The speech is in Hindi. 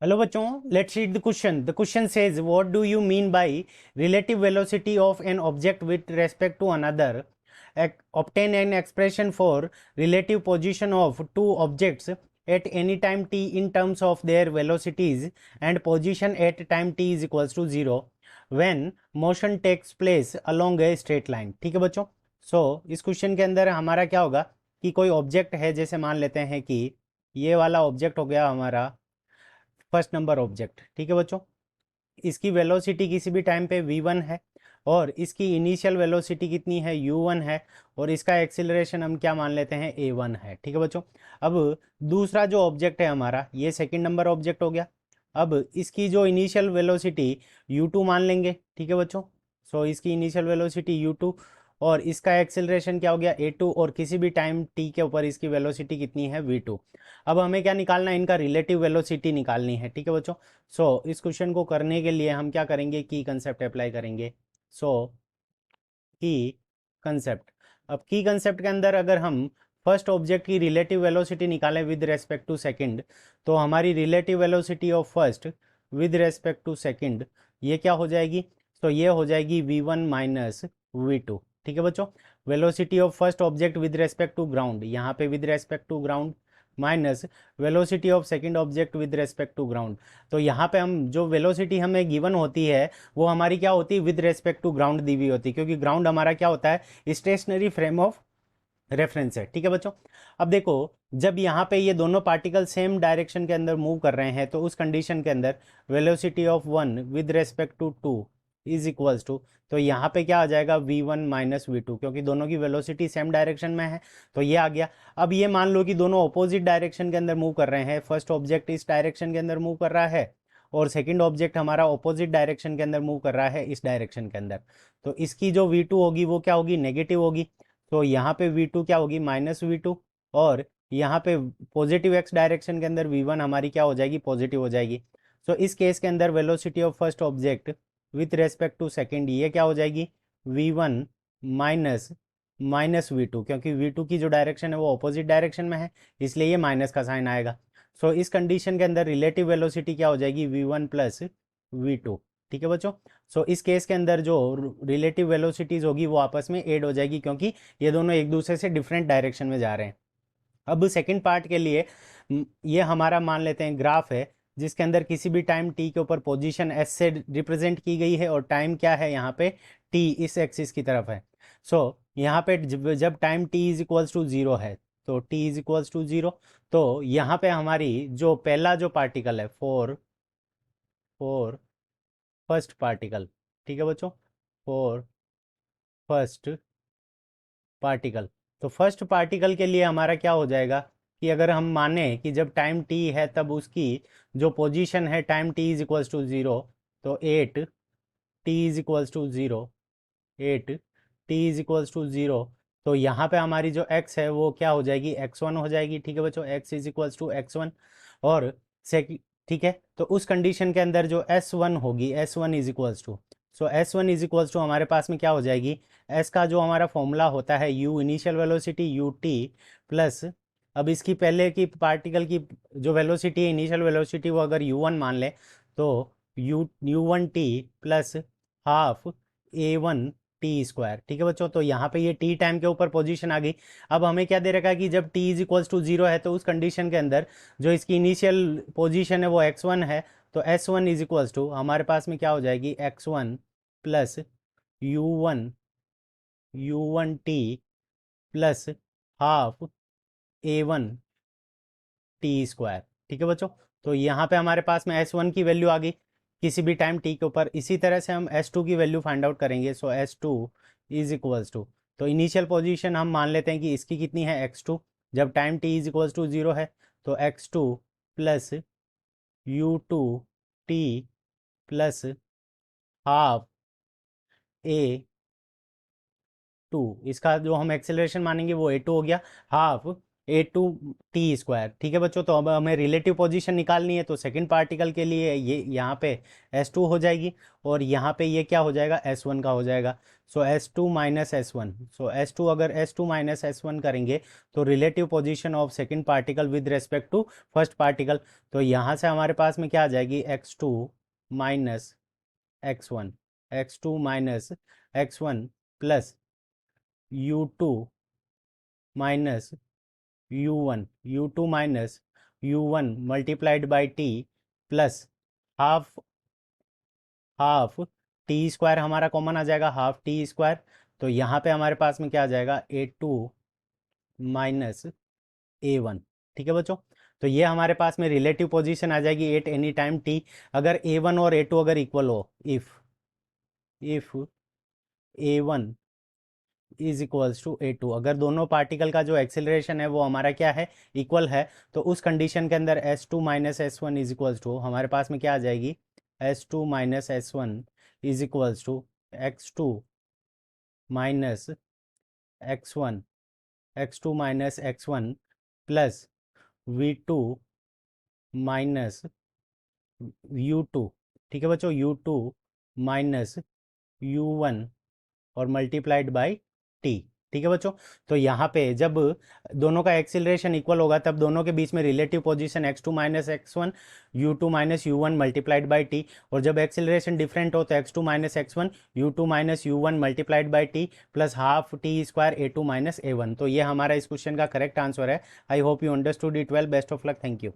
हेलो बच्चों, let's read the question. The question says what do you mean by relative velocity of an object with respect to another. Obtain an expression for relative position of two objects at any time t in terms of their velocities and position at time t is equals to 0 when motion takes place along a straight line. ठीक है बच्चों. इस क्वेश्चन के अंदर हमारा क्या होगा कि कोई ऑब्जेक्ट है, जैसे मान लेते हैं कि ये वाला ऑब्जेक्ट हो गया हमारा फर्स्ट नंबर ऑब्जेक्ट. ठीक है बच्चों. इसकी वेलोसिटी किसी भी टाइम पे v1 है और इसकी इनिशियल वेलोसिटी कितनी है u1 है और इसका एक्सिलरेशन हम क्या मान लेते हैं a1 है. ठीक है बच्चों. अब दूसरा जो ऑब्जेक्ट है हमारा, ये सेकंड नंबर ऑब्जेक्ट हो गया. अब इसकी जो इनिशियल वेलोसिटी u2 मान लेंगे. ठीक है बच्चों. इसकी इनिशियल वेलोसिटी u2 और इसका एक्सिलरेशन क्या हो गया a2 और किसी भी टाइम t के ऊपर इसकी वेलोसिटी कितनी है v2. अब हमें क्या निकालना है, इनका रिलेटिव वेलोसिटी निकालनी है. ठीक है बच्चों. इस क्वेश्चन को करने के लिए हम क्या करेंगे, की कंसेप्ट अप्लाई करेंगे. की कंसेप्ट. अब की कंसेप्ट के अंदर अगर हम फर्स्ट ऑब्जेक्ट की रिलेटिव वेलोसिटी निकालें विद रेस्पेक्ट टू सेकंड, तो हमारी relative velocity of first with respect to second ये क्या हो जाएगी. ये हो जाएगी v1 माइनस v2. ठीक है बच्चों. Velocity of first object with respect to ground, यहाँ पे with respect to ground, minus velocity of second object with respect to ground. तो यहाँ पे हम जो वेलोसिटी हमें गिवन होती है वो हमारी क्या होती है, विद रेस्पेक्ट टू ग्राउंड दी हुई होती है, क्योंकि ग्राउंड हमारा क्या होता है, स्टेशनरी फ्रेम ऑफ रेफरेंस है. ठीक है बच्चों. अब देखो, जब यहाँ पे ये दोनों पार्टिकल सेम डायरेक्शन के अंदर मूव कर रहे हैं तो उस कंडीशन के अंदर velocity of one with respect to two is equals to, तो यहाँ पे क्या आ जाएगा v1 माइनस v2, क्योंकि दोनों की वेलोसिटी सेम डायरेक्शन में है तो ये आ गया. अब ये मान लो कि दोनों ऑपोजिट डायरेक्शन के अंदर मूव कर रहे हैं. फर्स्ट ऑब्जेक्ट इस डायरेक्शन के अंदर मूव कर रहा है और सेकंड ऑब्जेक्ट हमारा ऑपोजिट डायरेक्शन के अंदर मूव कर रहा है इस डायरेक्शन के अंदर. तो इसकी जो v2 होगी वो क्या होगी, नेगेटिव होगी. तो यहाँ पे v2 क्या होगी, माइनस v2. और यहाँ पे पॉजिटिव x डायरेक्शन के अंदर v1 हमारी क्या हो जाएगी, पॉजिटिव हो जाएगी. इस केस के अंदर velocity of first object with respect to second ये क्या हो जाएगी, v1 माइनस माइनस v2, क्योंकि v2 की जो डायरेक्शन है वो ऑपोजिट डायरेक्शन में है इसलिए ये माइनस का साइन आएगा. इस कंडीशन के अंदर रिलेटिव वेलोसिटी क्या हो जाएगी, v1 प्लस v2. ठीक है बच्चों. इस केस के अंदर जो रिलेटिव वेलोसिटीज होगी वो आपस में ऐड हो जाएगी, क्योंकि ये दोनों एक दूसरे से डिफरेंट डायरेक्शन में जा रहे हैं. अब सेकंड पार्ट के लिए ये हमारा मान लेते हैं ग्राफ है जिसके अंदर किसी भी टाइम टी के ऊपर पोजीशन एस से रिप्रेजेंट की गई है और टाइम क्या है यहाँ पे, टी इस एक्सिस की तरफ है. यहाँ पे जब time T is equals to zero है, तो T is equals to zero, तो यहाँ पे हमारी जो पहला जो पार्टिकल है फोर फोर फर्स्ट पार्टिकल. ठीक है बच्चों. Four first particle. तो फर्स्ट पार्टिकल के लिए हमारा क्या हो जाएगा कि अगर हम माने कि जब टाइम टी है तब उसकी जो पोजीशन है time T is equals to zero, तो at t is equals to zero, at t is equals to zero. तो यहाँ पे हमारी जो x है वो क्या हो जाएगी, x1 हो जाएगी. ठीक है बच्चों, x is equals to x1. और सेक ठीक है. तो उस कंडीशन के अंदर जो s1 होगी, s1 is equals to, s1 is equals to हमारे पास में क्या हो जाएगी, s का जो हमारा फॉर्मूला होता है u initial velocity u t plus, अब इसकी पहले की पार्टिकल की जो वेलोसिटी है इनिशियल वेलोसिटी वो अगर u1 मान ले तो u1t plus half a1 T square. ठीक है बच्चों. तो यहाँ पे ये टी टाइम के ऊपर पोजीशन आ गई. अब हमें क्या दे रखा है कि जब T is equals to zero है तो उस कंडीशन के अंदर जो इसकी इनिशियल पोजीशन है वो x1 है, तो s1 इज इक्वल्स टू हमारे पास में क्या हो जाएगी, x1 plus u1 T plus half a1 T square. ठीक है बच्चों. तो यहाँ पे हमारे पास में s1 की वैल्यू आ गई किसी भी टाइम t के ऊपर. इसी तरह से हम s2 की वैल्यू फाइंड आउट करेंगे. s2 इज इक्वल्स टू, तो इनिशियल पोजीशन हम मान लेते हैं कि इसकी कितनी है, x2, जब time t is equals to zero है, तो x2 plus u2 T plus half a2, इसका जो हम एक्सेलरेशन मानेंगे वो a2 हो गया, half A two T square. ठीक है बच्चों, तो अब हमें रिलेटिव पोजीशन निकालनी है, तो सेकंड पार्टिकल के लिए ये यहाँ पे S2 हो जाएगी और यहाँ पे ये क्या हो जाएगा, S1 का हो जाएगा। सो S2 माइनस S1, सो S2 अगर S2 माइनस S1 करेंगे तो relative position of second particle with respect to first particle, तो यहाँ से हमारे पास में क्या आ जाएगी, x2 minus x1, x2 minus x1 plus u2 minus u1, u2 minus u1 multiplied by T plus half half T square हमारा कॉमन आ जाएगा, हाफ टी स्क्वायर। तो यहाँ पे हमारे पास में क्या आ जाएगा, a2 माइनस a1। ठीक है बच्चों, तो ये हमारे पास में रिलेटिव पोजीशन आ जाएगी एट एनी टाइम टी, अगर a1 और a2 अगर इक्वल हो, if a1 is equals to a2, अगर दोनों पार्टिकल का जो एक्सेलरेशन है वो हमारा क्या है, इक्वल है, तो उस कंडीशन के अंदर S2 minus S1 is equals to हमारे पास में क्या आ जाएगी, S2 minus S1 is equals to x2 minus x1, x2 minus x1 plus v2 minus u2। ठीक है बच्चों, u2 माइनस u1 और मल्टीप्लाइड बाई टी। ठीक है बच्चों, तो यहाँ पे जब दोनों का एक्सिलरेशन इक्वल होगा तब दोनों के बीच में relative position x2 minus x1, u2 minus u1 multiplied by T, और जब एक्सिलरेशन डिफरेंट हो तो x2 minus x1, u2 minus u1 multiplied by T plus half T square a2 minus a1। तो ये हमारा इस क्वेश्चन का करेक्ट आंसर है। I hope you understood it well. Best of luck, thank you.